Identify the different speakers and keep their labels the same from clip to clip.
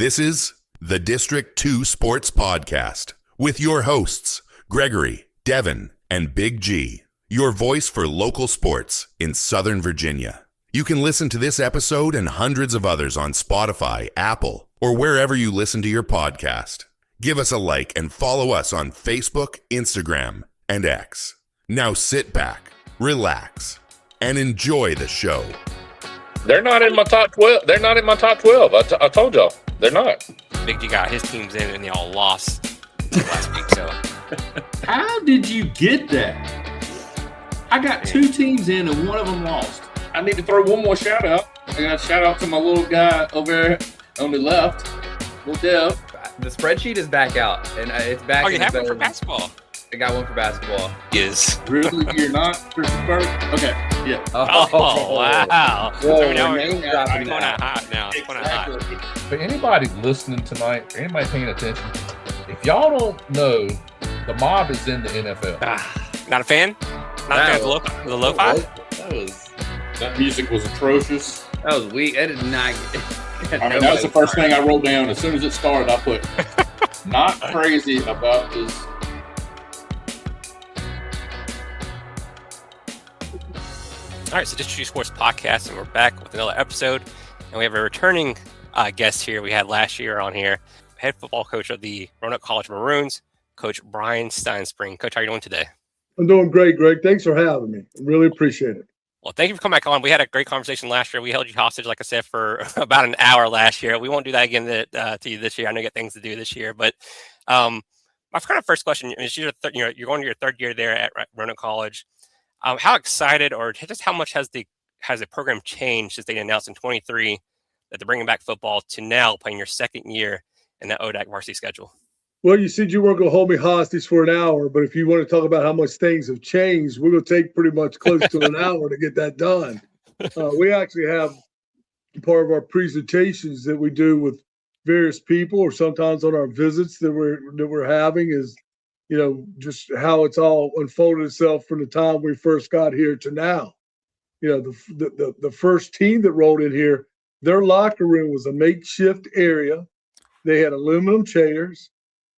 Speaker 1: This is the District 2 Sports Podcast with your hosts, Gregory, Devin, and Big G, your voice for local sports in Southern Virginia. You can listen to this episode and hundreds of others on Spotify, Apple, or wherever you listen to your podcast. Give us a like and follow us on Facebook, Instagram, and X. Now sit back, relax, and enjoy the show.
Speaker 2: They're not in my top 12. They're not in my top 12. I told y'all. They're not.
Speaker 3: Big G got his teams in and they all lost last week. So,
Speaker 4: how did you get that? I got two teams in and one of them lost.
Speaker 2: I need to throw one more shout out. I got a shout out to my little guy over there on the left, little Dev.
Speaker 5: The spreadsheet is back out, and it's back.
Speaker 3: Oh, you have one for basketball?
Speaker 5: I got one for basketball.
Speaker 3: Yes.
Speaker 2: Really? You're not for Spurs? Okay. Yeah.
Speaker 3: Oh wow.
Speaker 2: Whoa,
Speaker 3: So now
Speaker 2: man,
Speaker 3: we're going hot now. It's going hot.
Speaker 6: For anybody listening tonight, anybody paying attention, if y'all don't know, the mob is in the NFL.
Speaker 3: Not a fan? Not a fan of the lo-fi?
Speaker 2: That music was atrocious.
Speaker 5: That was weak. That did not.
Speaker 2: That was the first thing I wrote down. As soon as it started, I put, not crazy about this.
Speaker 3: All right, so District 2 Sports Podcast, and we're back with another episode. And we have a returning guest here we had last year on here, head football coach of the Roanoke College Maroons, Coach Bryan Stinespring. Coach, how are you doing today?
Speaker 7: I'm doing great, Greg. Thanks for having me. I really appreciate it.
Speaker 3: Well, thank you for coming back on. We had a great conversation last year. We held you hostage, like I said, for about an hour last year. We won't do that again to you this year. I know you got things to do this year. But my kind of first question is, you're going to your third year there at Roanoke College. How excited, or just how much has the program changed since they announced in 23 that they're bringing back football to now playing your second year in that ODAC varsity schedule?
Speaker 7: Well, you said you weren't going to hold me hostage for an hour, but if you want to talk about how much things have changed, we're going to take pretty much close to an hour to get that done. We actually have part of our presentations that we do with various people, or sometimes on our visits that we're having, is, you know, just how it's all unfolded itself from the time we first got here to now. You know, the first team that rolled in here, their locker room was a makeshift area. They had aluminum chairs.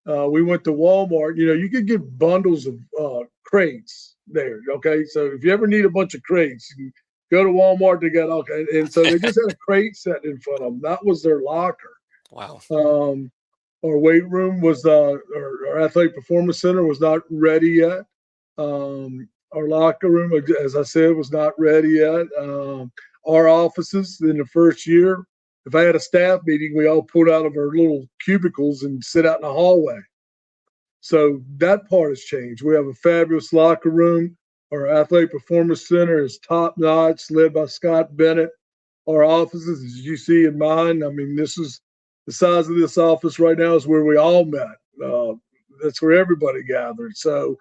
Speaker 7: We went to Walmart. You know, you could get bundles of crates there. Okay, so if you ever need a bunch of crates, you go to Walmart. They got okay, and so they just had a crate set in front of them. That was their locker.
Speaker 3: Wow.
Speaker 7: Our weight room was our athletic performance center was not ready yet. Our locker room, as I said, was not ready yet. Our offices in the first year, if I had a staff meeting, we all pulled out of our little cubicles and sit out in the hallway. So that part has changed. We have a fabulous locker room. Our athletic performance center is top notch, led by Scott Bennett. Our offices, as you see in mine, I mean, this is the size of this office right now is where we all met. That's where everybody gathered. So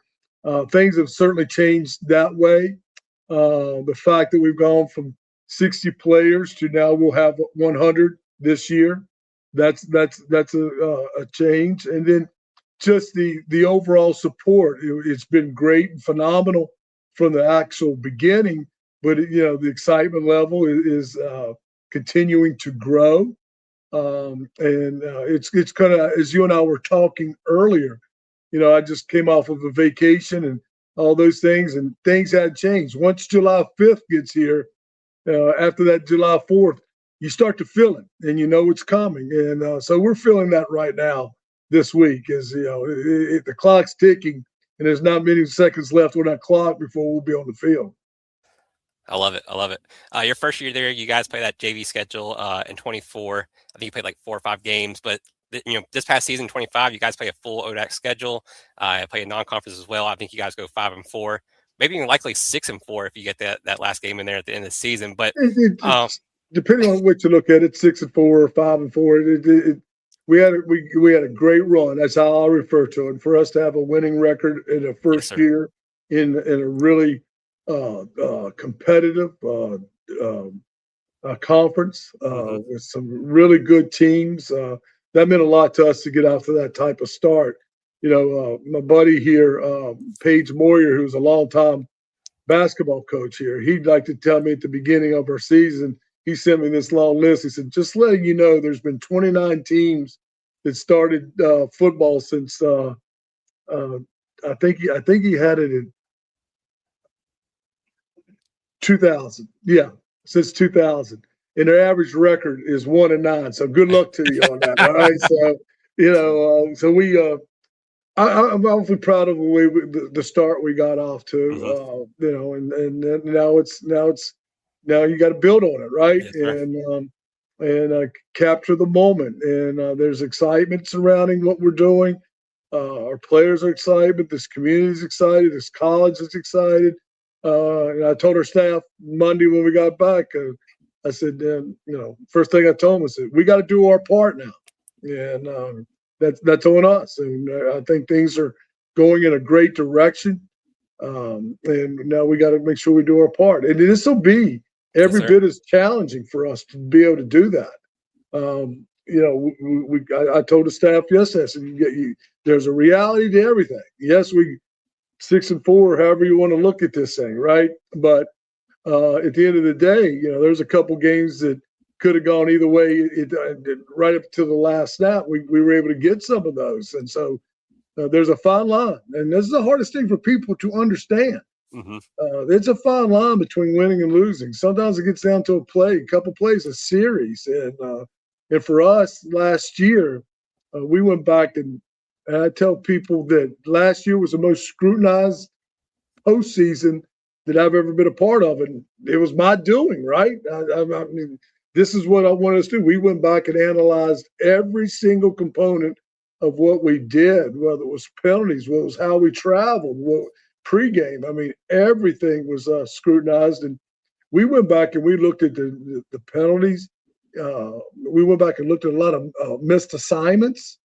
Speaker 7: things have certainly changed that way. The fact that we've gone from 60 players to now we'll have 100 this year. That's a change. And then just the overall support. It's been great and phenomenal from the actual beginning, but you know, the excitement level is continuing to grow. It's kind of, as you and I were talking earlier, you know, I just came off of a vacation and all those things, and things had changed. Once July 5th gets here, after that July 4th, you start to feel it, and you know it's coming. And so we're feeling that right now this week, as you know, the clock's ticking, and there's not many seconds left on that clock before we'll be on the field.
Speaker 3: I love it. I love it. Your first year there, you guys play that JV schedule in 24. I think you played like 4 or 5 games, but you know, this past season, 25, you guys play a full ODAC schedule. Play a non-conference as well. I think you guys go 5-4, maybe even likely 6-4 if you get that last game in there at the end of the season. But
Speaker 7: depending on what you look at it, 6-4 or 5-4, we had a great run. That's how I refer to it. For us to have a winning record in the first year in a really competitive conference with some really good teams. That meant a lot to us to get out to that type of start. You know, my buddy here, Paige Moyer, who's a longtime basketball coach here, he'd like to tell me at the beginning of our season, he sent me this long list. He said, just letting you know, there's been 29 teams that started football since I think he had it in 2000. Yeah, since 2000. And their average record is 1-9. So good luck to you on that. All right. So, so we, I'm awfully proud of the start we got off to, and now you got to build on it. Right.
Speaker 3: Yes,
Speaker 7: and capture the moment. And there's excitement surrounding what we're doing. Our players are excited. This community is excited. This college is excited. And I told our staff Monday when we got back, I said, first thing I told them was that we got to do our part now. And that's on us. And I think things are going in a great direction. And now we got to make sure we do our part. And this will be every bit as challenging for us to be able to do that. I told the staff yesterday, I said, there's a reality to everything. Yes, we 6-4, however you want to look at this thing, right? But at the end of the day, there's a couple games that could have gone either way. Right up to the last snap, we were able to get some of those. And so there's a fine line. And this is the hardest thing for people to understand.
Speaker 3: Mm-hmm.
Speaker 7: It's a fine line between winning and losing. Sometimes it gets down to a couple plays, a series. And for us last year, we went back and I tell people that last year was the most scrutinized postseason that I've ever been a part of. And it was my doing, right? I mean, this is what I wanted us to do. We went back and analyzed every single component of what we did, whether it was penalties, whether it was how we traveled, pregame. I mean, everything was scrutinized. And we went back and we looked at the penalties. We went back and looked at a lot of missed assignments.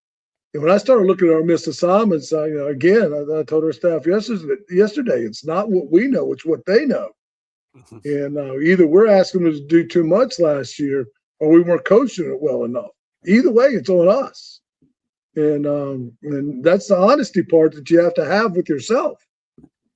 Speaker 7: And when I started looking at our missed assignments, I told our staff yesterday, it's not what we know, it's what they know. Mm-hmm. And either we're asking them to do too much last year or we weren't coaching it well enough. Either way, it's on us. And that's the honesty part that you have to have with yourself.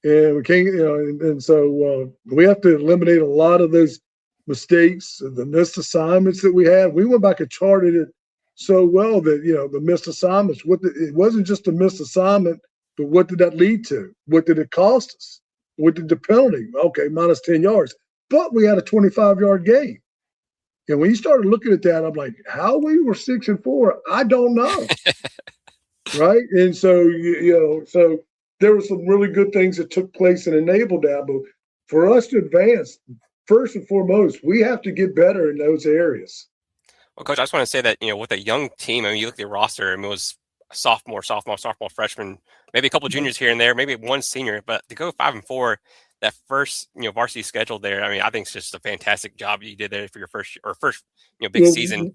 Speaker 7: And we can't, so we have to eliminate a lot of those mistakes, the missed assignments that we had. We went back and charted it so well that, the missed assignments, it wasn't just a missed assignment, but what did that lead to? What did it cost us? What did the penalty? Okay, minus 10 yards. But we had a 25-yard game. And when you started looking at that, I'm like, how we were 6-4, I don't know. Right? And so, so there were some really good things that took place and enabled that. But for us to advance, first and foremost, we have to get better in those areas.
Speaker 3: Well, Coach, I just want to say that, with a young team, I mean, you look at the roster, it was sophomore, freshman, maybe a couple of juniors here and there, maybe one senior, but to go 5-4, that first, varsity schedule there, I mean, I think it's just a fantastic job you did there for your first, big season.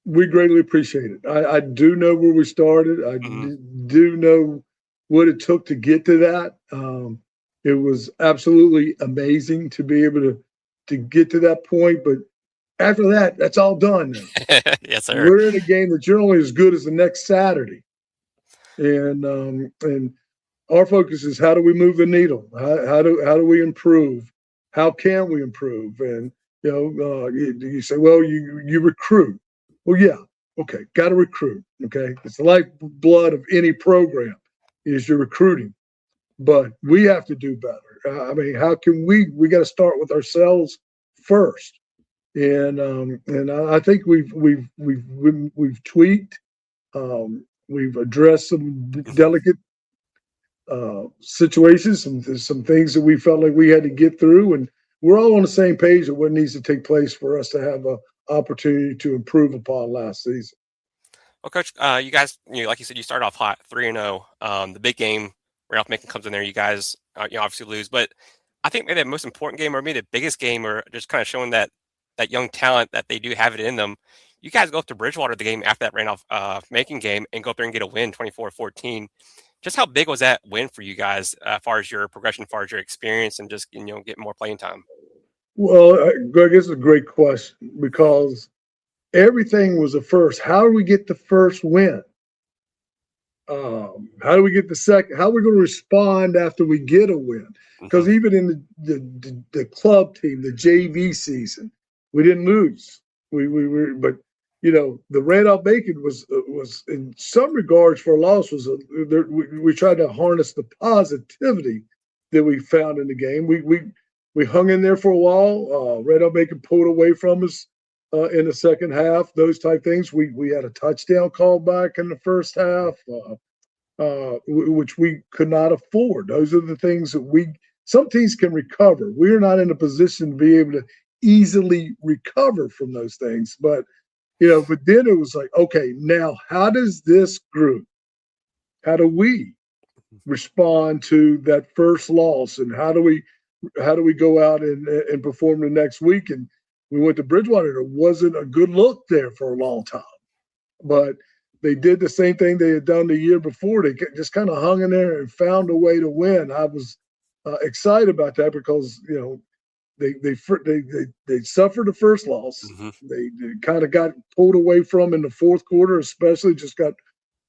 Speaker 7: We greatly appreciate it. I do know where we started. I do know what it took to get to that. It was absolutely amazing to be able to get to that point, but after that, that's all done now.
Speaker 3: Yes, sir.
Speaker 7: We're in a game that you're only as good as the next Saturday. And our focus is how do we move the needle? How do we improve? How can we improve? And, you say, well, you recruit. Well, yeah. Okay. Got to recruit. Okay. It's the lifeblood of any program is your recruiting, but we have to do better. I mean, how can we got to start with ourselves first. And I think we've tweaked. We've addressed some delicate situations, some things that we felt like we had to get through, and we're all on the same page of what needs to take place for us to have an opportunity to improve upon last season.
Speaker 3: Well, Coach, you guys, like you said, you started off hot, 3-0. The big game, Ralph Macon comes in there. You guys, obviously lose, but I think maybe the most important game, or maybe the biggest game, or just kind of showing that young talent that they do have it in them. You guys go up to Bridgewater the game after that Randolph Macon game and go up there and get a win, 24-14. Just how big was that win for you guys as far as your progression, as far as your experience, and just getting more playing time?
Speaker 7: Well, Greg, this is a great question because everything was a first. How do we get the first win? How do we get the second? How are we going to respond after we get a win? Because even in the club team, the JV season, We didn't lose. We were, but the Roanoke-Macon was in some regards for a loss we tried to harness the positivity that we found in the game. We hung in there for a while. Roanoke-Macon pulled away from us in the second half. Those type things. We had a touchdown call back in the first half, which we could not afford. Those are the things that some teams can recover. We're not in a position to be able to easily recover from those things, but then it was like, okay, now how does this group, how do we respond to that first loss, and how do we go out and perform the next week? And we went to Bridgewater. It wasn't a good look there for a long time, but they did the same thing they had done the year before. They just kind of hung in there and found a way to win. I was excited about that because they suffered the first loss.
Speaker 3: Mm-hmm.
Speaker 7: They kind of got pulled away from in the fourth quarter, especially. Just got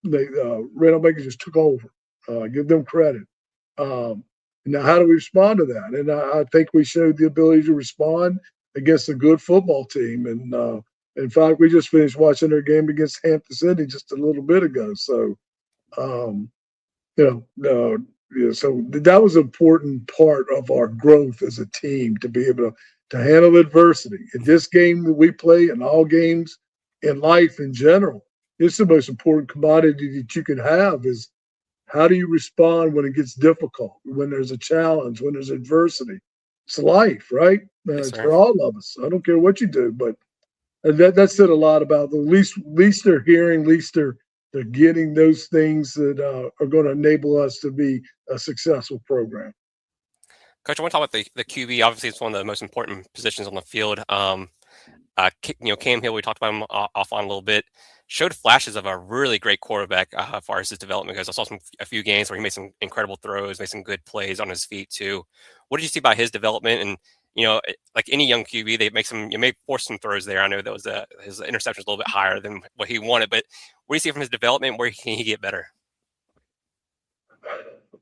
Speaker 7: Roanoke just took over. Give them credit. Now, how do we respond to that? And I think we showed the ability to respond against a good football team. And in fact, we just finished watching their game against Hampton City just a little bit ago. So, so that was an important part of our growth as a team, to be able to handle adversity. In this game that we play, and all games in life in general, it's the most important commodity that you can have is how do you respond when it gets difficult, when there's a challenge, when there's adversity. It's life, right?
Speaker 3: Yes,
Speaker 7: it's for all of us. I don't care what you do, but that said a lot about at least they're hearing, at least they're getting those things that are going to enable us to be a successful program.
Speaker 3: Coach, I want to talk about the QB. Obviously, it's one of the most important positions on the field. Cam Hill, we talked about him off on a little bit, showed flashes of a really great quarterback as far as his development goes. I saw a few games where he made some incredible throws, made some good plays on his feet too. What did you see about his development? And like any young QB, you may force some throws there. I know that his interception was a little bit higher than what he wanted, but what do you see from his development? Where can he get better?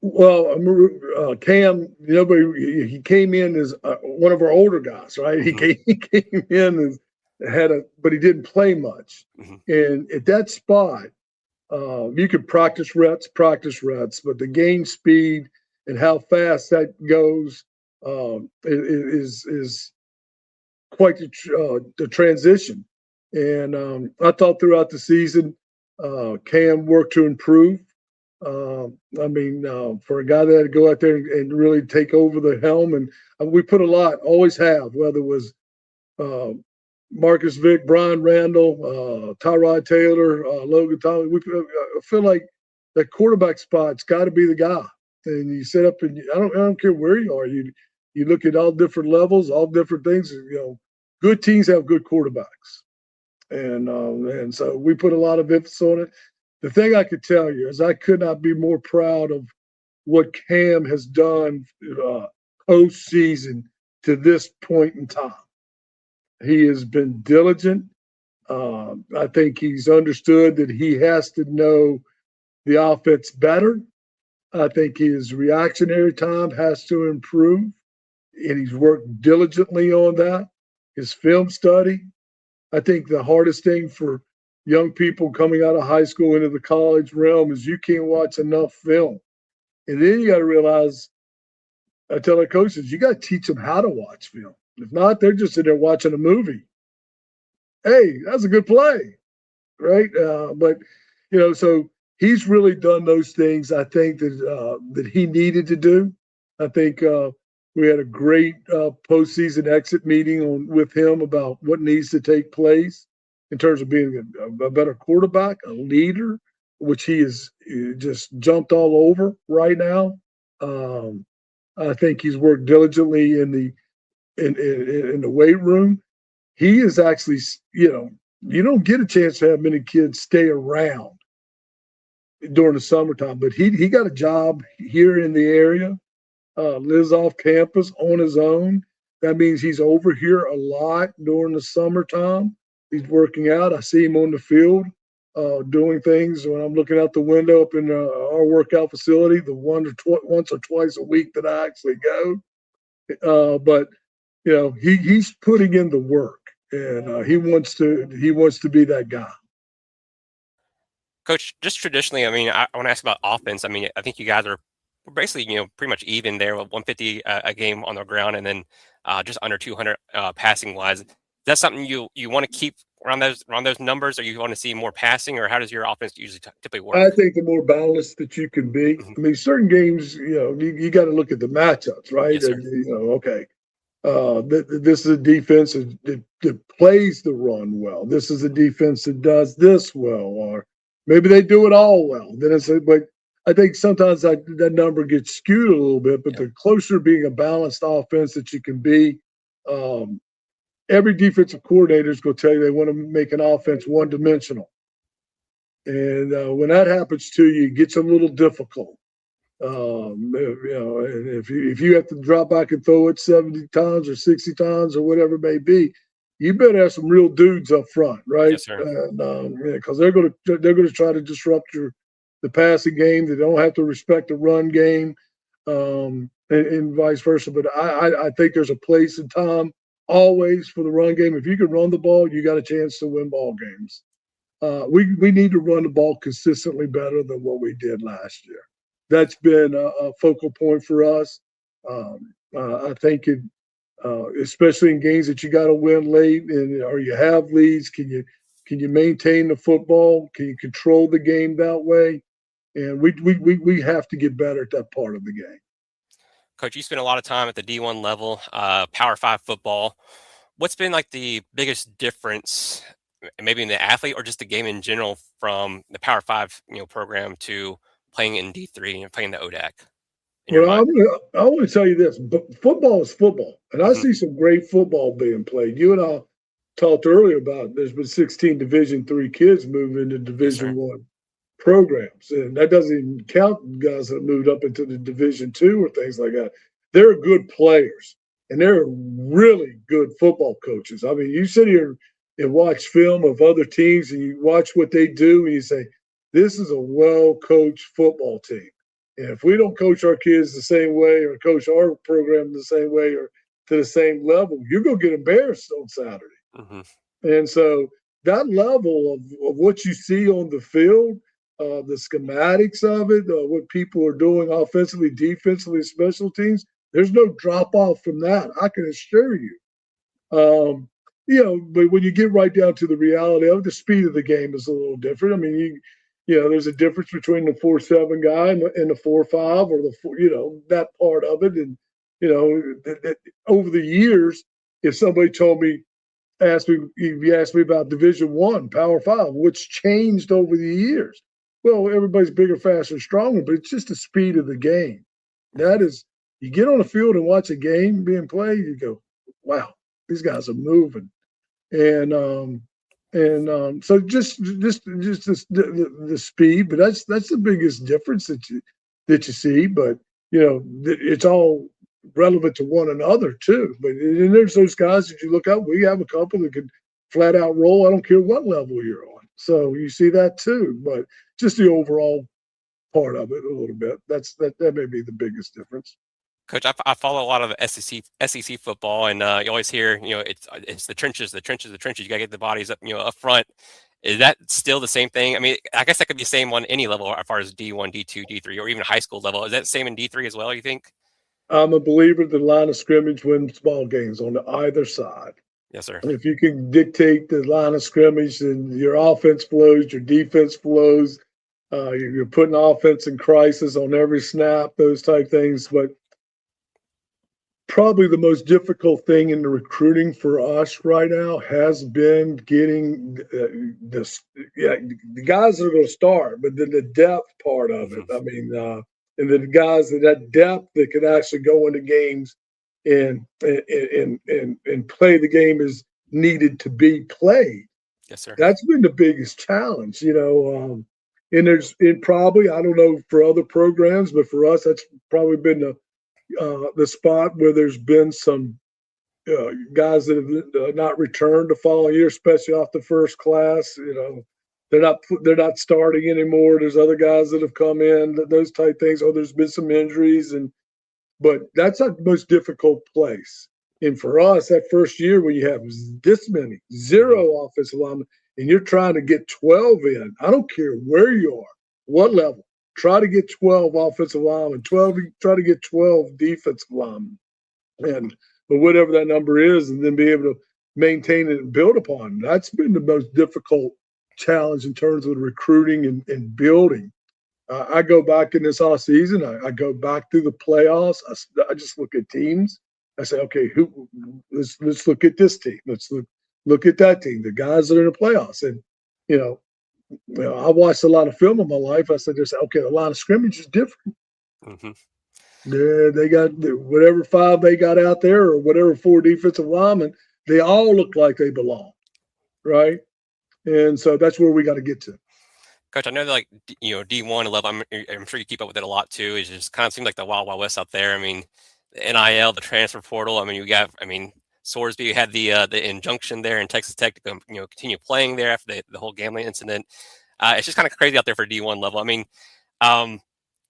Speaker 7: Well, Cam, he came in as one of our older guys, right?
Speaker 3: Mm-hmm.
Speaker 7: He came in but he didn't play much.
Speaker 3: Mm-hmm.
Speaker 7: And at that spot, you could practice reps, but the gain speed and how fast that goes is quite the transition. And I thought throughout the season, Cam worked to improve. For a guy that had to go out there and really take over the helm, and we put a lot, always have, whether it was Marcus Vick, Brian Randall, Tyrod Taylor, Logan Thomas. I feel like that quarterback spot's got to be the guy. And you set up, and I don't care where you are. You look at all different levels, all different things. Good teams have good quarterbacks, and so we put a lot of emphasis on it. The thing I could tell you is I could not be more proud of what Cam has done postseason to this point in time. He has been diligent. I think he's understood that he has to know the offense better. I think his reactionary time has to improve, and he's worked diligently on that. His film study. I think the hardest thing for young people coming out of high school into the college realm is you can't watch enough film. And then you got to realize, I tell our coaches, you got to teach them how to watch film. If not, they're just sitting there watching a movie. Hey, that's a good play, right? So he's really done those things, I think, that he needed to do. I think we had a great postseason exit meeting with him about what needs to take place in terms of being a better quarterback, a leader, which he is just jumped all over right now. I think he's worked diligently in the weight room. He is actually, you don't get a chance to have many kids stay around during the summertime, but he got a job here in the area, lives off campus on his own. That means he's over here a lot during the summertime. He's working out. I see him on the field doing things when I'm looking out the window up in our workout facility, the once or twice a week that I actually go. But he's putting in the work. and he wants to be that guy.
Speaker 3: Coach, just traditionally, I mean, I want to ask about offense. I mean, I think you guys are basically, pretty much even there with 150 a game on the ground, and then just under 200 passing wise. Is that something you want to keep around those numbers, or you want to see more passing, or how does your offense usually typically work?
Speaker 7: I think the more balanced that you can be.
Speaker 3: Mhm.
Speaker 7: I mean, certain games, you got to look at the matchups, right?
Speaker 3: Yes, sir.
Speaker 7: Okay, this is a defense that plays the run well. This is a defense that does this well, or maybe they do it all well. But I think sometimes that number gets skewed a little bit. But
Speaker 3: Yeah.
Speaker 7: the closer to being a balanced offense that you can be, every defensive coordinator is going to tell you they want to make an offense one-dimensional. And when that happens to you, it gets a little difficult. And if you have to drop back and throw it 70 times or 60 times or whatever it may be, you better have some real dudes up front, right?
Speaker 3: Yes, sir.
Speaker 7: And because they're going to try to disrupt the passing game. They don't have to respect the run game, and vice versa. But I think there's a place and time always for the run game. If you can run the ball, you got a chance to win ball games. We need to run the ball consistently better than what we did last year. That's been a focal point for us. I think especially in games that you got to win late or you have leads, can you maintain the football? Can you control the game that way? And we have to get better at that part of the game.
Speaker 3: Coach, you spent a lot of time at the D1 level, Power 5 football. What's been like the biggest difference, maybe in the athlete or just the game in general, from the Power 5 program to playing in D3 and playing the ODAC?
Speaker 7: Well, I want to tell you this: but football is football, and I
Speaker 3: Mhm.
Speaker 7: see some great football being played. You and I talked earlier about there's been 16 Division III kids move into Division I programs, and that doesn't even count guys that moved up into the Division II or things like that. They're good players, and they're really good football coaches. I mean, you sit here and watch film of other teams, and you watch what they do, and you say, "This is a well-coached football team." And if we don't coach our kids the same way or coach our program the same way or to the same level, you're going to get embarrassed on Saturday.
Speaker 3: Mm-hmm.
Speaker 7: And so that level of what you see on the field, the schematics of it, what people are doing offensively, defensively, special teams, there's no drop off from that. I can assure you. But when you get right down to the reality of it, the speed of the game is a little different. I mean, there's a difference between the 4.7 guy and the 4.5 or that part of it. And, over the years, if somebody asked me about Division I, Power 5, what's changed over the years? Well, everybody's bigger, faster, stronger, but it's just the speed of the game. That is, you get on the field and watch a game being played, you go, wow, these guys are moving. And so just the speed, but that's the biggest difference that you see. But it's all relevant to one another too. But and there's those guys that you look up. We have a couple that can flat out roll. I don't care what level you're on. So you see that too. But just the overall part of it a little bit. That may be the biggest difference.
Speaker 3: Coach, I follow a lot of SEC football, and you always hear, it's the trenches. You got to get the bodies up, up front. Is that still the same thing? I mean, I guess that could be the same on any level as far as D1, D2, D3, or even high school level. Is that the same in D3 as well, you think?
Speaker 7: I'm a believer that the line of scrimmage wins ball games on either side.
Speaker 3: Yes, sir.
Speaker 7: And if you can dictate the line of scrimmage, and your offense flows, your defense flows, you're putting offense in crisis on every snap, those type things. But probably the most difficult thing in the recruiting for us right now has been getting the guys that are going to start, but then the depth part of it. I mean, and the guys that depth that can actually go into games and play the game as needed to be played.
Speaker 3: Yes, sir.
Speaker 7: That's been the biggest challenge, and probably, I don't know for other programs, but for us, that's probably been the spot where there's been some guys that have not returned the following year, especially off the first class. They're not starting anymore. There's other guys that have come in, those type things. There's been some injuries, but that's the most difficult place. And for us, that first year when you have this many, 0 offensive linemen, and you're trying to get 12 in, I don't care where you are, what level, try to get 12 offensive linemen, try to get 12 defensive linemen, and but whatever that number is, and then be able to maintain it and build upon. That's been the most difficult challenge in terms of recruiting and building. I go back in this off season. I go back through the playoffs. I just look at teams. I say, okay, let's look at this team. Let's look at that team. The guys that are in the playoffs. And I watched a lot of film in my life. I said, okay, the line of scrimmage is different.
Speaker 3: Mm-hmm.
Speaker 7: They got whatever 5 they got out there, or whatever 4 defensive linemen. They all look like they belong, right? And so that's where we got to get to.
Speaker 3: Coach, I know that, like, D1 level, I'm sure you keep up with it a lot too. It just kind of seems like the wild, wild west out there. I mean, the NIL, the transfer portal. I mean, Sorsby had the injunction there in Texas Tech to continue playing there after the whole gambling incident. It's just kind of crazy out there for D1 level. I mean,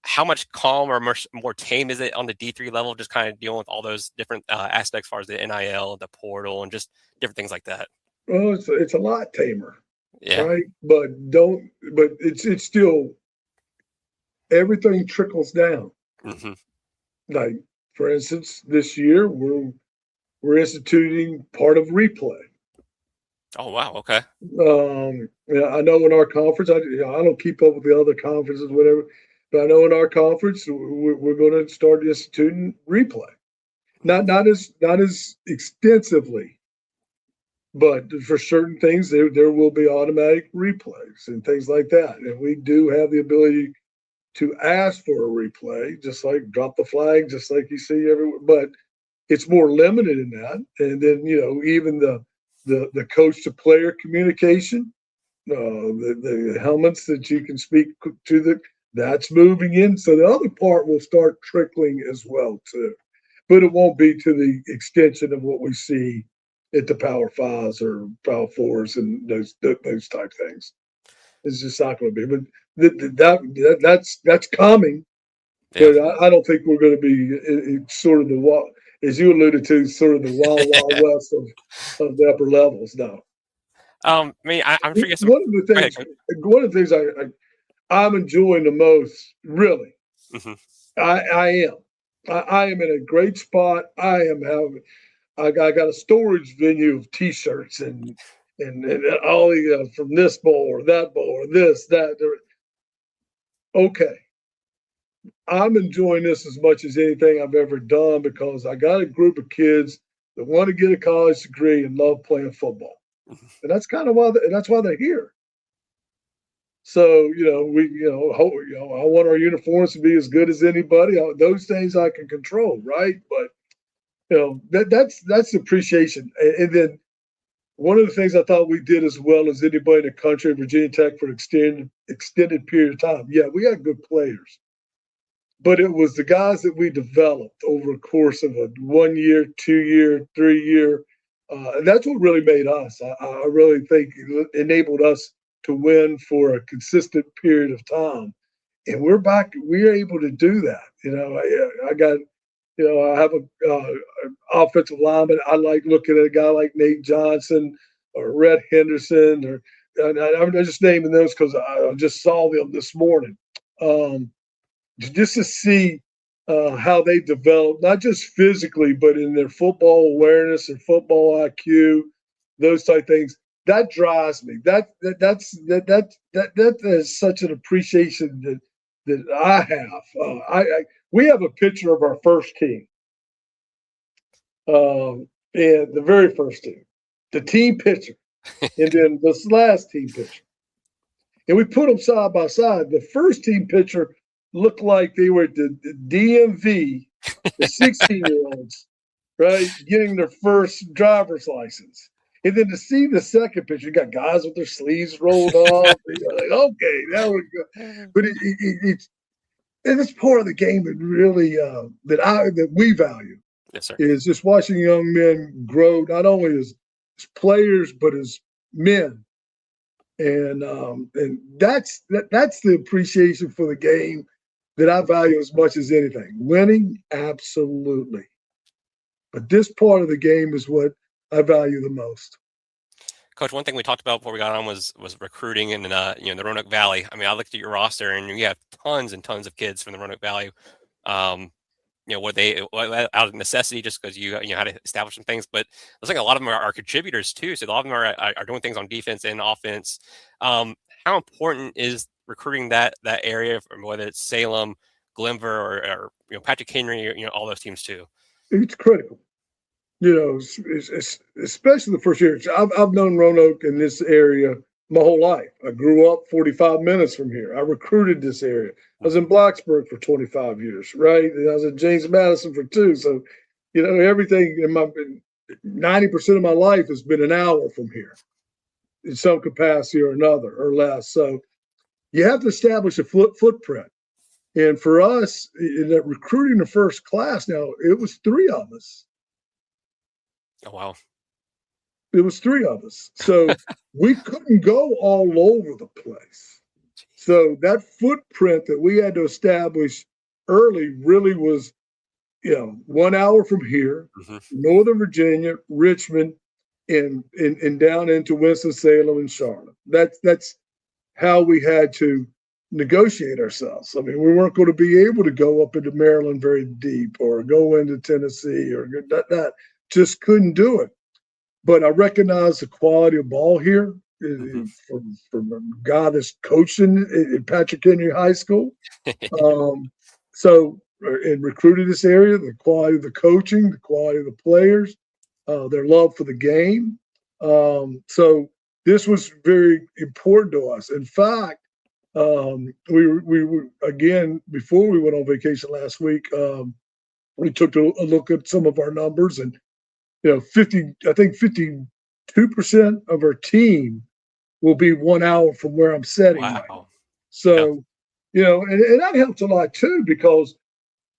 Speaker 3: how much calm or more tame is it on the D3 level, just kind of dealing with all those different aspects as far as the NIL, the portal, and just different things like that?
Speaker 7: Well, it's a lot tamer.
Speaker 3: Yeah.
Speaker 7: Right. But it's still, everything trickles down.
Speaker 3: Mm-hmm.
Speaker 7: Like, for instance, this year we're instituting part of replay.
Speaker 3: Oh, wow. Okay.
Speaker 7: I know in our conference, I don't keep up with the other conferences, whatever, but I know in our conference we're going to start instituting replay. Not as extensively. But for certain things, there will be automatic replays and things like that. And we do have the ability to ask for a replay, just like drop the flag, just like you see everywhere. But it's more limited in that. And then, even the coach to player communication, the helmets that you can speak to, that's moving in. So the other part will start trickling as well, too. But it won't be to the extension of what we see at the Power Fives or Power Fours and those type things. It's just not going to be. But that's coming.
Speaker 3: Yeah.
Speaker 7: But I don't think we're going to be sort of as you alluded to, sort of the wild west of the upper levels. No.
Speaker 3: I mean, I'm sure you have some.
Speaker 7: One of the things I'm enjoying the most, really,
Speaker 3: Mm-hmm.
Speaker 7: I am. I am in a great spot. I got a storage venue of T-shirts and all from this bowl or that bowl or this, that. Okay. I'm enjoying this as much as anything I've ever done because I got a group of kids that want to get a college degree and love playing football. And that's kind of why they're here. So, I want our uniforms to be as good as anybody. Those things I can control, right? But that's appreciation. And then one of the things I thought we did as well as anybody in the country, Virginia Tech, for an extended period of time. Yeah, we got good players, but it was the guys that we developed over a course of a 1 year, 2 year, 3 year. And that's what really made us. I really think it enabled us to win for a consistent period of time. And we're able to do that. I got I have a offensive lineman. I like looking at a guy like Nate Johnson or Rhett Henderson, I'm just naming those because I just saw them this morning. Just to see how they develop, not just physically, but in their football awareness and football IQ, those type of things. That drives me. That is such an appreciation that I have. We have a picture of our first team, and the very first team, the team picture, and then this last team picture. And we put them side by side. The first team picture looked like they were at the DMV, the 16-year-olds, right, getting their first driver's license. And then to see the second picture, you got guys with their sleeves rolled up. You're like, okay, that was good. But it's part of the game that really that we value.
Speaker 3: Yes, sir.
Speaker 7: Is just watching young men grow, not only as players but as men, and that's the appreciation for the game that I value as much as anything. Winning, absolutely, But this part of the game is what I value the most.
Speaker 3: Coach, one thing we talked about before we got on was recruiting in the Roanoke Valley. I mean, I looked at your roster and you have tons and tons of kids from the Roanoke Valley. Out of necessity, just because you had to establish some things, but it looks like a lot of them are contributors too. So a lot of them are doing things on defense and offense. How important is recruiting that area, whether it's Salem, Glenver, or Patrick Henry, all those teams too?
Speaker 7: It's critical. It's especially the first year. I've known Roanoke in this area my whole life. I grew up 45 minutes from here. I recruited this area. I was in Blacksburg for 25 years, right? And I was at James Madison for 2. So, everything in my 90% of my life has been an hour from here in some capacity or another or less. So you have to establish a footprint. And for us, in that recruiting the first class, now it was 3 of us.
Speaker 3: Oh, wow.
Speaker 7: It was 3 of us. So we couldn't go all over the place. So that footprint that we had to establish early really was, 1 hour from here, Northern Virginia, Richmond, and down into Winston-Salem and Charlotte. That's how we had to negotiate ourselves. I mean, we weren't going to be able to go up into Maryland very deep or go into Tennessee or that. Just couldn't do it. But I recognize the quality of ball here from a guy that's coaching at Patrick Henry High School. And recruited this area, the quality of the coaching, the quality of the players, their love for the game. So this was very important to us. In fact, we were, again, before we went on vacation last week, we took a look at some of our numbers, and 52% of our team will be 1 hour from where I'm sitting.
Speaker 3: Wow.
Speaker 7: Right. So, and that helps a lot too, because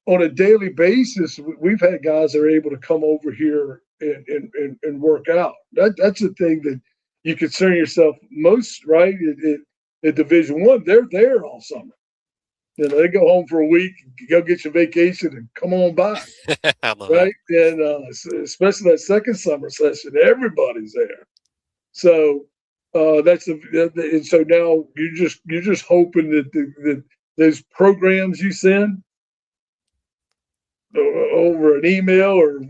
Speaker 7: on a daily basis, we've had guys that are able to come over here and work out. That's the thing that you concern yourself most, right? At Division I, they're there all summer. They go home for a week, go get your vacation, and come on back. Right? And especially that second summer session, everybody's there. So and so now you're just hoping that those programs you send over an email or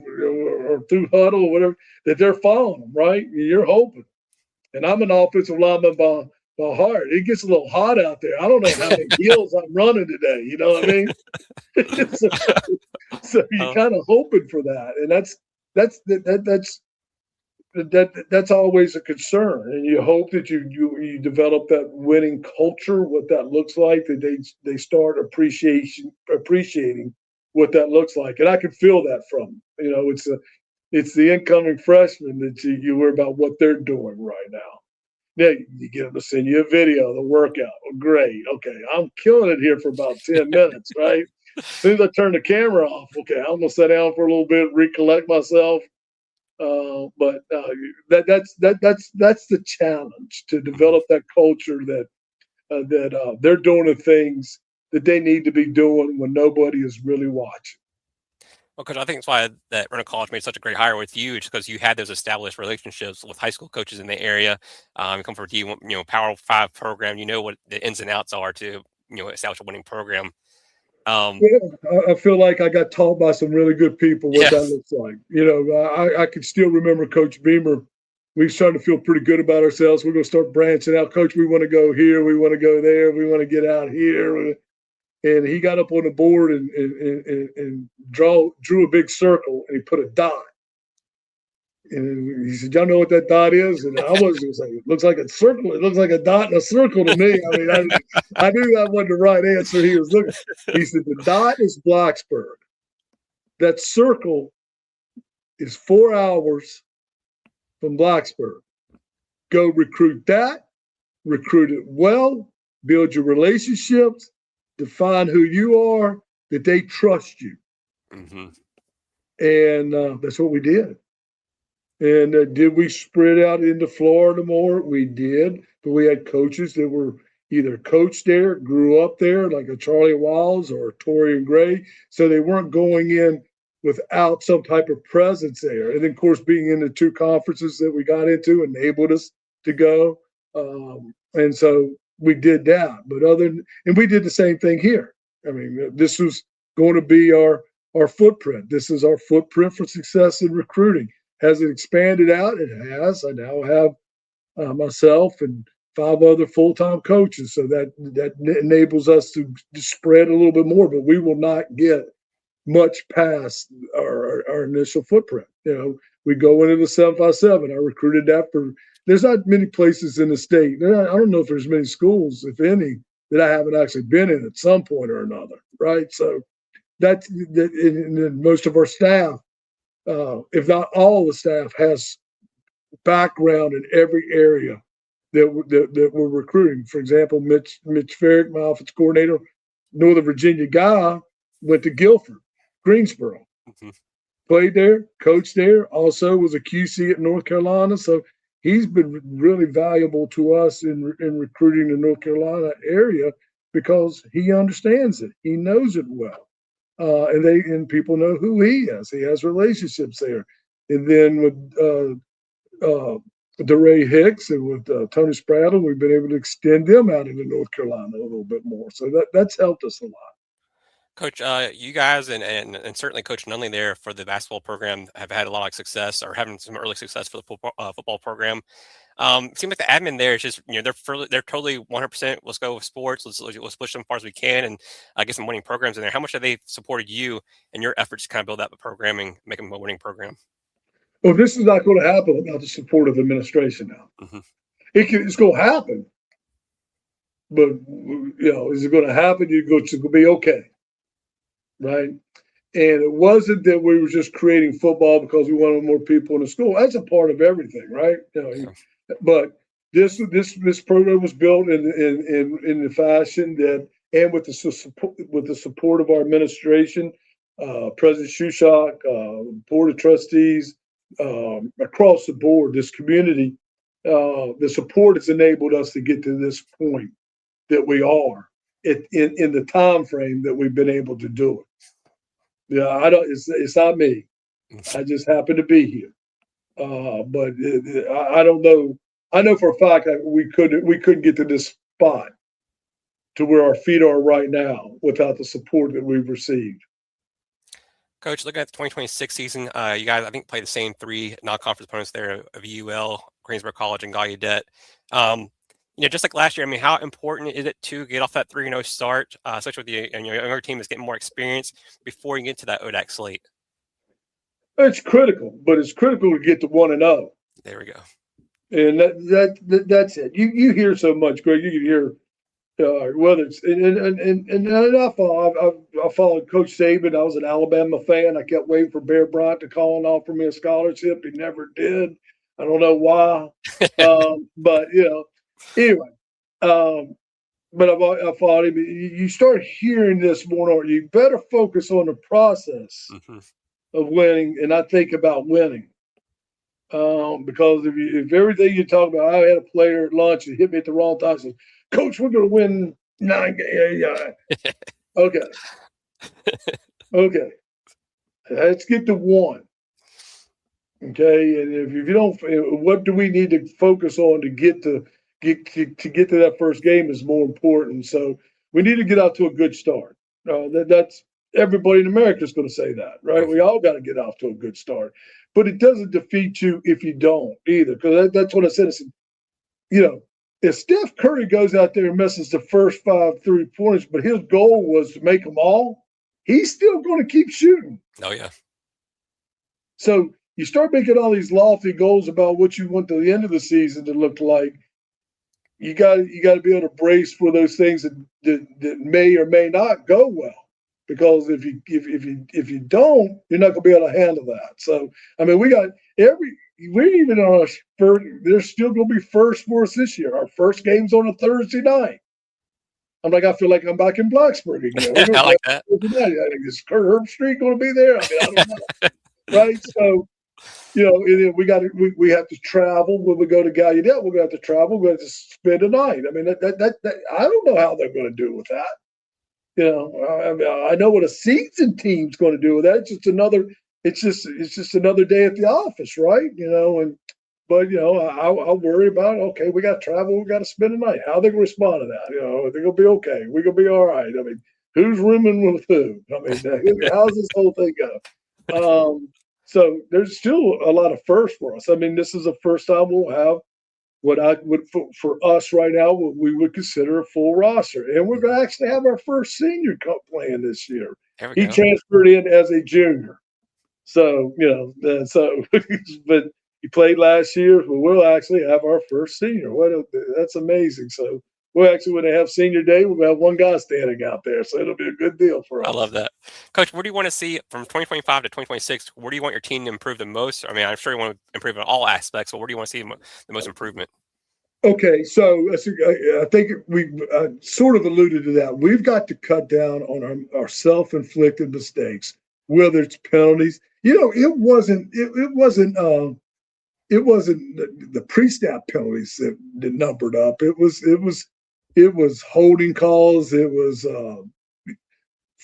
Speaker 7: through Huddle or whatever, that they're following them, right? You're hoping. And I'm an offensive lineman by heart. It gets a little hot out there. I don't know how many hills I'm running today. You know what I mean? so you're kind of hoping for that, and that's always a concern. And you hope that you develop that winning culture, what that looks like, that they start appreciating what that looks like. And I can feel that from them. It's the incoming freshmen that you worry about what they're doing right now. Yeah, you get them to send you a video of the workout. Well, great. Okay, I'm killing it here for about 10 minutes, right? As soon as I turn the camera off, okay, I'm gonna sit down for a little bit, recollect myself. But that's the challenge, to develop that culture that they're doing the things that they need to be doing when nobody is really watching.
Speaker 3: Well, Coach, I think that's why that Roanoke College made such a great hire with you, just because you had those established relationships with high school coaches in the area. You come from a D1, Power 5 program. You know what the ins and outs are to establish a winning program.
Speaker 7: I feel like I got taught by some really good people what that looks like. I can still remember Coach Beamer. We started to feel pretty good about ourselves. We're going to start branching out. Coach, we want to go here. We want to go there. We want to get out here. And he got up on the board and drew a big circle, and he put a dot. And he said, "Y'all know what that dot is?" And I was going to say, "It looks like a circle. It looks like a dot and a circle to me." I mean, I knew that wasn't the right answer he was looking. He said, "The dot is Blacksburg. That circle is 4 hours from Blacksburg. Go recruit that, recruit it well, build your relationships, define who you are, that they trust you."
Speaker 3: Mm-hmm.
Speaker 7: And that's what we did. And did we spread out into Florida more? We did. But we had coaches that were either coached there, grew up there, like a Charlie Wiles or a Torian Gray. So they weren't going in without some type of presence there. And then, of course, being in the two conferences that we got into enabled us to go. And so we did that. But and we did the same thing here. I mean, this was going to be our footprint. This is our footprint for success in recruiting. Has it expanded out? It has. I now have myself and 5 other full-time coaches. So that enables us to spread a little bit more, but we will not get much past our initial footprint. We go into the 757. I recruited that there's not many places in the state. I don't know if there's many schools, if any, that I haven't actually been in at some point or another, right? So and most of our staff, if not all the staff, has background in every area that we're recruiting. For example, Mitch Farrick, my offense coordinator, Northern Virginia guy, went to Guilford, Greensboro, played there, coached there, also was a QC at North Carolina. So he's been really valuable to us in recruiting the North Carolina area because he understands it. He knows it well. And people know who he is. He has relationships there. And then with DeRay Hicks and with Tony Spraddle, we've been able to extend them out into North Carolina a little bit more. So that's helped us a lot.
Speaker 3: Coach, you guys and certainly Coach Nunley there for the basketball program have had a lot of success, or having some early success for the football program. It seems like the admin there is just, they're totally 100%. Let's go with sports. Let's push them as far as we can, and get some winning programs in there. How much have they supported you and your efforts to kind of build out the programming, make them a winning program?
Speaker 7: Well, this is not going to happen without the support of the administration now. It's going to happen, but is it going to happen? It's going to be okay, right? And it wasn't that we were just creating football because we wanted more people in the school. That's a part of everything, right? But this program was built in the fashion that, and with the support of our administration, President Shushak, Board of Trustees, across the board, this community, the support has enabled us to get to this point that we are in the time frame that we've been able to do it. It's not me. I just happen to be here. But I don't know. I know for a fact that we couldn't get to this spot to where our feet are right now without the support that we've received.
Speaker 3: Coach, looking at the 2026 season, you guys, I think, play the same 3 non-conference opponents there of UL, Greensboro College, and Gallaudet. Just like last year, I mean, how important is it to get off that 3-0 start, especially with your younger team is getting more experience before you get to that ODAC slate?
Speaker 7: It's critical, but it's critical to get to 1-0.
Speaker 3: There we go.
Speaker 7: And that's it. You hear so much, Greg. You can hear whether it's and I followed Coach Saban. I was an Alabama fan. I kept waiting for Bear Bryant to call and offer me a scholarship. He never did. I don't know why, but anyway. But I followed him. You start hearing this more. You better focus on the process of winning and not think about winning. Because if everything you talk about, I had a player at lunch and hit me at the wrong time. Said, Coach, we're going to win 9 games. Okay. Let's get to 1. Okay, and if you don't, what do we need to focus on to get to that first game is more important. So we need to get out to a good start. That's everybody in America is going to say that, right? We all got to get off to a good start, but it doesn't defeat you if you don't either. Because that's what I said. I said, if Steph Curry goes out there and misses the first 5 3-pointers, but his goal was to make them all, he's still going to keep shooting.
Speaker 3: Oh yeah.
Speaker 7: So you start making all these lofty goals about what you want the end of the season to look like. You got to be able to brace for those things that may or may not go well. Because if you don't, you're not going to be able to handle that. So I mean, we're even on our first. There's still going to be first for us this year. Our first game's on a Thursday night. I feel like I'm back in Blacksburg again.
Speaker 3: I like that.
Speaker 7: Is Kurt Herbstreit going to be there? I don't know. Right? So, and then we have to travel when we go to Gallaudet. We're going to have to travel. We're going to have to spend a night. I mean, that I don't know how they're going to do with that. I mean, I know what a seasoned team's going to do with that. It's just another day at the office, right? But I worry about, okay, we got to travel, we got to spend the night. How they going to respond to that? Are they going to be okay? We're going to be all right. I mean, who's rooming with who? I mean, how's this whole thing go? So there's still a lot of firsts for us. I mean, this is the first time we'll have what I would for us right now, what we would consider a full roster, and we're going to actually have our first senior cup playing this year.
Speaker 3: There we
Speaker 7: He
Speaker 3: go.
Speaker 7: transferred in as a junior, so but he played last year. But we'll actually have our first senior. That's amazing. So we'll actually, when they have senior day, we'll have one guy standing out there, so it'll be a good deal for us.
Speaker 3: I love that. Coach, where do you want to see from 2025 to 2026? Where do you want your team to improve the most? I mean, I'm sure you want to improve in all aspects, but where do you want to see the most improvement?
Speaker 7: Okay, so I think we sort of alluded to that. We've got to cut down on our self-inflicted mistakes, whether it's penalties. It wasn't the pre-snap penalties that numbered up. It was holding calls. It was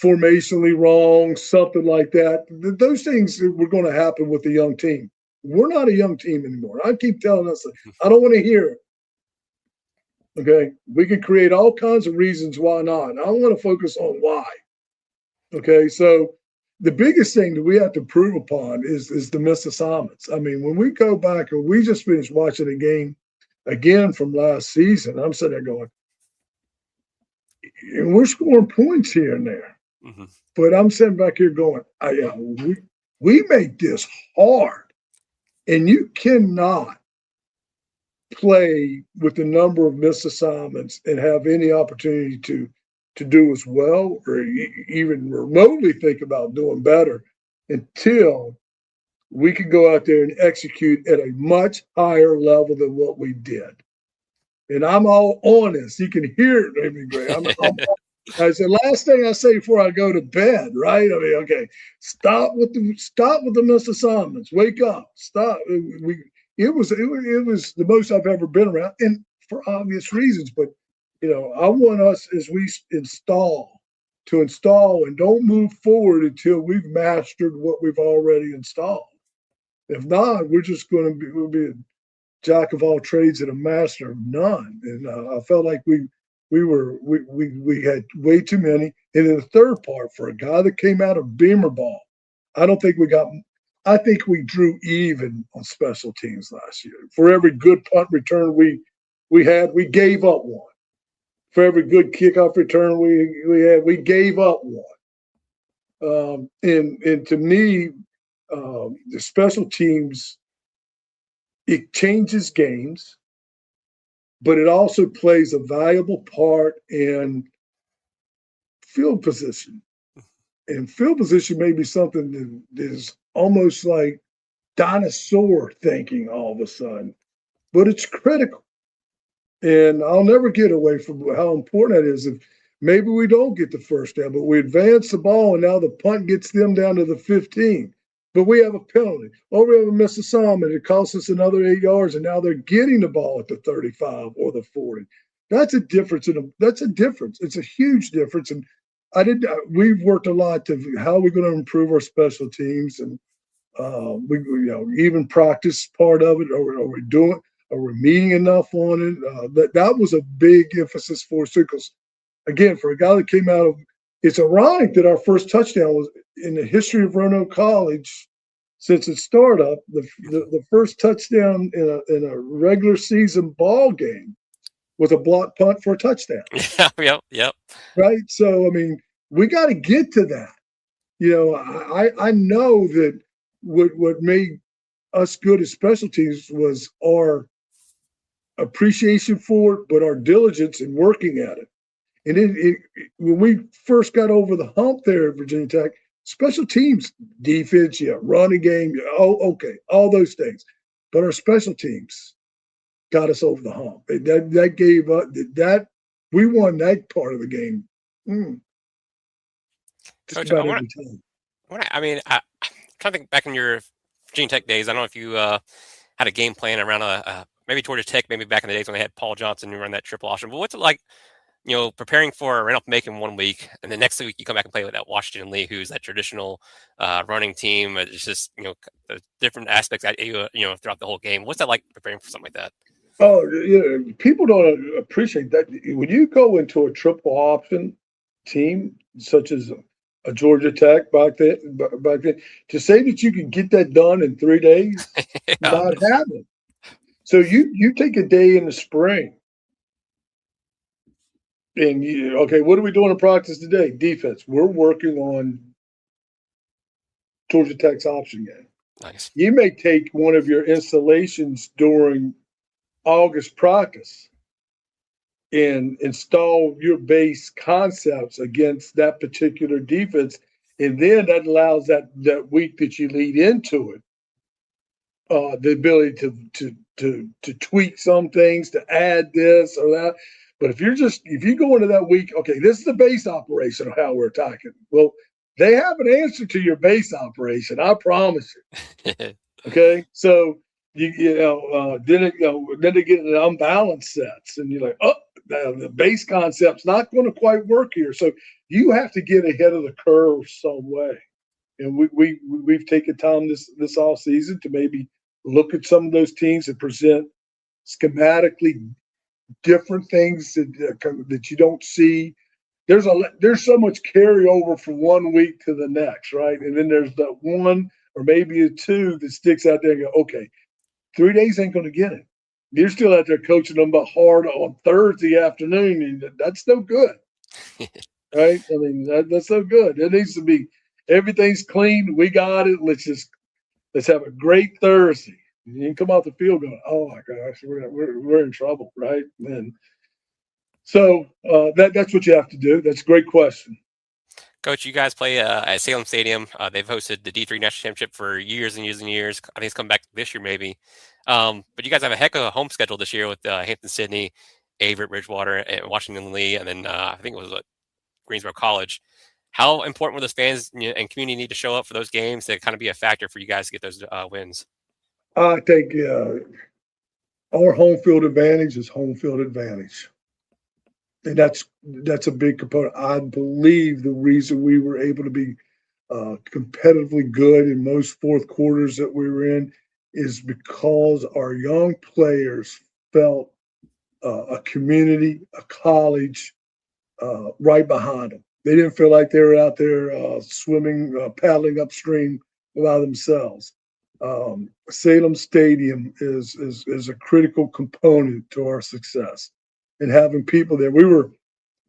Speaker 7: formationally wrong, something like that. Those things were going to happen with the young team. We're not a young team anymore. I keep telling us, I don't want to hear it. Okay, we can create all kinds of reasons why not. I want to focus on why. Okay, so the biggest thing that we have to improve upon is the missed assignments. I mean, when we go back, or we just finished watching a game again from last season, I'm sitting there going, and we're scoring points here and there. Mm-hmm. But I'm sitting back here going, we make this hard, and you cannot play with the number of missed assignments and have any opportunity to do as well or even remotely think about doing better until we can go out there and execute at a much higher level than what we did. And I'm all honest. You can hear it in me, Greg. I said, last thing I say before I go to bed, right? I mean, okay, stop with the missed assignments. Wake up. Stop. It was the most I've ever been around, and for obvious reasons. But I want us, as we install and don't move forward until we've mastered what we've already installed. If not, we'll be a jack of all trades and a master of none. And I felt like we had way too many. And in the third part, for a guy that came out of Beamer ball, I think we drew even on special teams last year. For every good punt return we had, we gave up one. For every good kickoff return we had, we gave up one. And to me, the special teams, it changes games, but it also plays a valuable part in field position. And field position may be something that is almost like dinosaur thinking all of a sudden, but it's critical. And I'll never get away from how important that is. If maybe we don't get the first down, but we advance the ball and now the punt gets them down to the 15, but we have a penalty. Or we have a missed assignment. It costs us another 8 yards, and now they're getting the ball at the 35 or the 40. That's a difference. It's a huge difference. And we've worked a lot to how we're going to improve our special teams, and we even practice part of it. Are we doing? Are we meeting enough on it? That was a big emphasis for us, because again, for a guy that came out of, it's ironic that our first touchdown was in the history of Roanoke College since its startup. The first touchdown in a regular season ball game was a block punt for a touchdown.
Speaker 3: Yep.
Speaker 7: Right. So, I mean, we got to get to that. I know that what made us good at special teams was our appreciation for it, but our diligence in working at it. And when we first got over the hump there at Virginia Tech, special teams, defense, running game, okay, all those things. But our special teams got us over the hump. That gave up that we won that part of the game.
Speaker 3: Coach, I'm trying to think back in your Virginia Tech days. I don't know if you had a game plan around maybe Georgia Tech, maybe back in the days when they had Paul Johnson who run that triple option. But what's it like preparing for Roanoke Macon 1 week, and the next week you come back and play with that Washington Lee, who's that traditional running team. It's just the different aspects that throughout the whole game. What's that like preparing for something like that?
Speaker 7: Oh, people don't appreciate that. When you go into a triple option team, such as a Georgia Tech back then, to say that you can get that done in 3 days, not happening. So you take a day in the spring, and what are we doing in practice today? Defense. We're working on Georgia Tech's option game.
Speaker 3: Nice.
Speaker 7: You may take one of your installations during August practice and install your base concepts against that particular defense, and then that allows that week that you lead into it the ability to tweak some things, to add this or that. But if you go into that week, okay, this is the base operation of how we're attacking. Well, they have an answer to your base operation, I promise you. Okay, so then they get an unbalanced sets, and you're like, oh, the base concept's not going to quite work here. So you have to get ahead of the curve some way. And we've taken time this off season to maybe look at some of those teams that present schematically different things that you don't see. There's so much carryover from 1 week to the next, right? And then there's that one or maybe a two that sticks out there and go, okay, 3 days ain't going to get it. You're still out there coaching them about hard on Thursday afternoon, and that's no good, right? I mean, that's no good. It needs to be everything's clean. We got it. Let's have a great Thursday. You can come off the field going, oh my gosh, we're in trouble, right? And so that's what you have to do. That's a great question.
Speaker 3: Coach, you guys play at Salem Stadium. They've hosted the D3 National Championship for years and years and years. I think it's coming back this year maybe. But you guys have a heck of a home schedule this year with Hampton-Sydney, Averett, Bridgewater, and Washington Lee, and then I think it was Greensboro College. How important will those fans and community need to show up for those games to kind of be a factor for you guys to get those wins?
Speaker 7: I think our home field advantage is home field advantage. And that's a big component. I believe the reason we were able to be competitively good in most fourth quarters that we were in is because our young players felt a community, a college right behind them. They didn't feel like they were out there swimming, paddling upstream by themselves. Salem Stadium is a critical component to our success. And having people there, I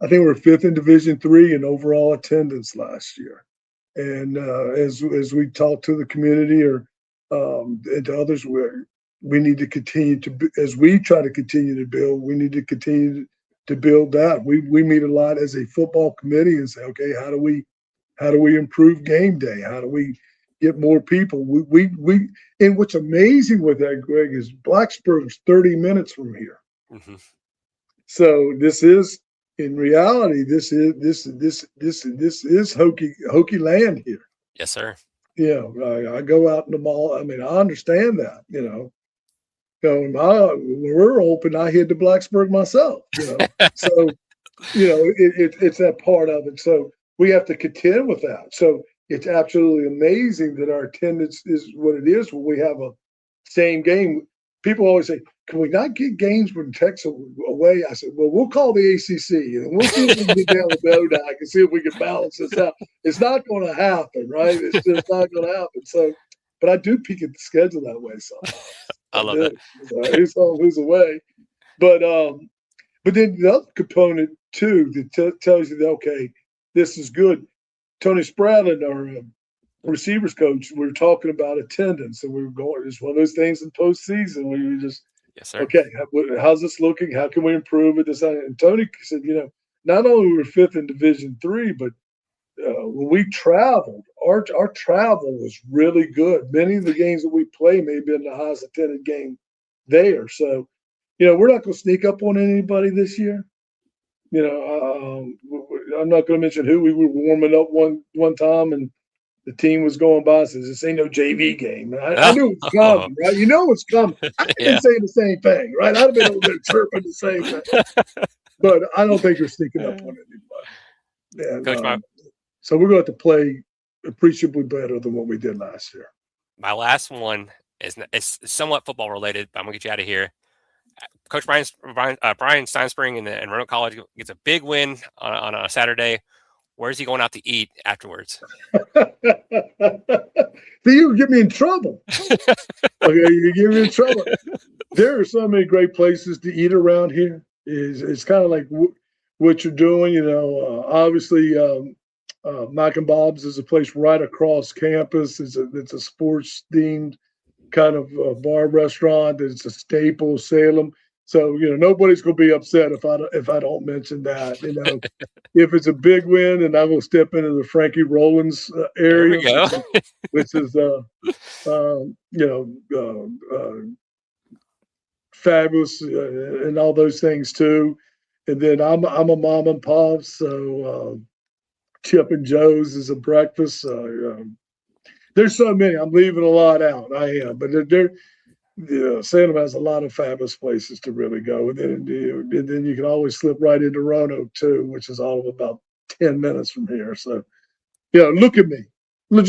Speaker 7: think we were fifth in Division III in overall attendance last year. And as we talk to the community and to others, we need to continue to, as we try to continue to build, we need to continue to build that. We meet a lot as a football committee and say, okay, how do we improve game day? How do we get more people? And what's amazing with that, Greg, is Blacksburg's 30 minutes from here.
Speaker 3: Mm-hmm.
Speaker 7: So this is, in reality, this is hokey land here.
Speaker 3: Yes, sir.
Speaker 7: I go out in the mall. I mean, I understand that. When we're open, I head to Blacksburg myself. So it's that part of it. So we have to contend with that. So it's absolutely amazing that our attendance is what it is when we have a same game. People always say, can we not get games when Tech's away? I said, well, we'll call the ACC and we'll see if we can get down with ODAC and see if we can balance this out. It's not going to happen, right? It's just not going to happen. So, but I do peek at the schedule that way. So
Speaker 3: I love it.
Speaker 7: Who's home, who's away. But then the other component too that tells you that, okay, this is good. Tony Spradlin, our receivers coach, we were talking about attendance, and we were going. It's one of those things in postseason where you just,
Speaker 3: yes, sir.
Speaker 7: Okay, how's this looking? How can we improve it? And Tony said, not only were we fifth in Division III, but when we traveled, our travel was really good. Many of the games that we play may have been the highest attended game there. So, we're not going to sneak up on anybody this year. I'm not going to mention who. We were warming up one time, and the team was going by and says, this ain't no JV game. I knew it was coming, right? You know it's coming. I've been saying the same thing, right? I'd have been over there chirping the same thing. but I don't think they're sneaking up on anybody. And,
Speaker 3: Coach,
Speaker 7: so we're going to have to play appreciably better than what we did last year.
Speaker 3: my last one is somewhat football related, but I'm gonna get you out of here. Coach Bryan Stinespring and Roanoke College gets a big win on a Saturday. Where's he going out to eat afterwards?
Speaker 7: You get me in trouble. Okay, you get me in trouble. There are so many great places to eat around here. It's kind of like what you're doing. Obviously, Mac and Bob's is a place right across campus. It's a sports themed kind of bar restaurant. It's a staple, Salem. So nobody's gonna be upset if I don't mention that. If it's a big win, and I will step into the Frankie Rollins area, which is fabulous and all those things too. And then I'm a mom and pop, so Chip and Joe's is a breakfast. There's so many. I'm leaving a lot out. I am, but Salem has a lot of fabulous places to really go. And then you can always slip right into Roanoke too, which is all of about 10 minutes from here. So, look at me. Look.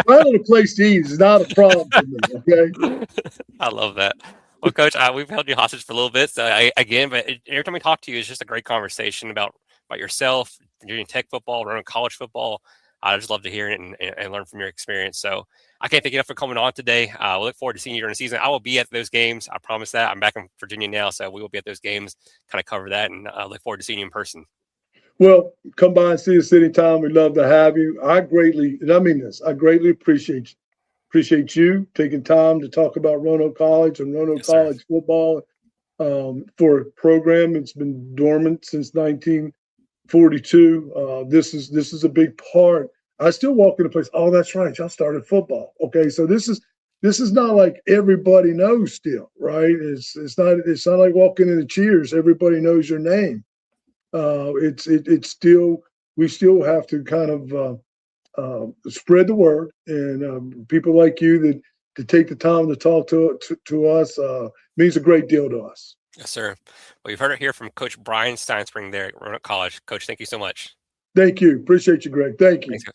Speaker 7: Finding a place to eat is not a problem for me. Okay.
Speaker 3: I love that. Well, Coach, we've held you hostage for a little bit. So but every time we talk to you, it's just a great conversation about yourself, Virginia Tech football, Roanoke College football. I just love to hear it and learn from your experience. So I can't thank you enough for coming on today. We look forward to seeing you during the season. I will be at those games. I promise that. I'm back in Virginia now, so we will be at those games, kind of cover that, and I look forward to seeing you in person.
Speaker 7: Well, come by and see us anytime. We'd love to have you. I greatly appreciate you taking time to talk about Roanoke College and Roanoke College football for a program that's been dormant since 1942. This is a big part. I still walk in a place. Oh, that's right. Y'all started football. Okay, so this is not like everybody knows still, right? It's not like walking into Cheers. Everybody knows your name. We still have to kind of spread the word, and people like you that take the time to talk to us means a great deal to us.
Speaker 3: Yes, sir. Well, you've heard it here from Coach Bryan Stinespring there at Roanoke College. Coach, thank you so much.
Speaker 7: Thank you. Appreciate you, Greg. Thank you.
Speaker 3: Thanks.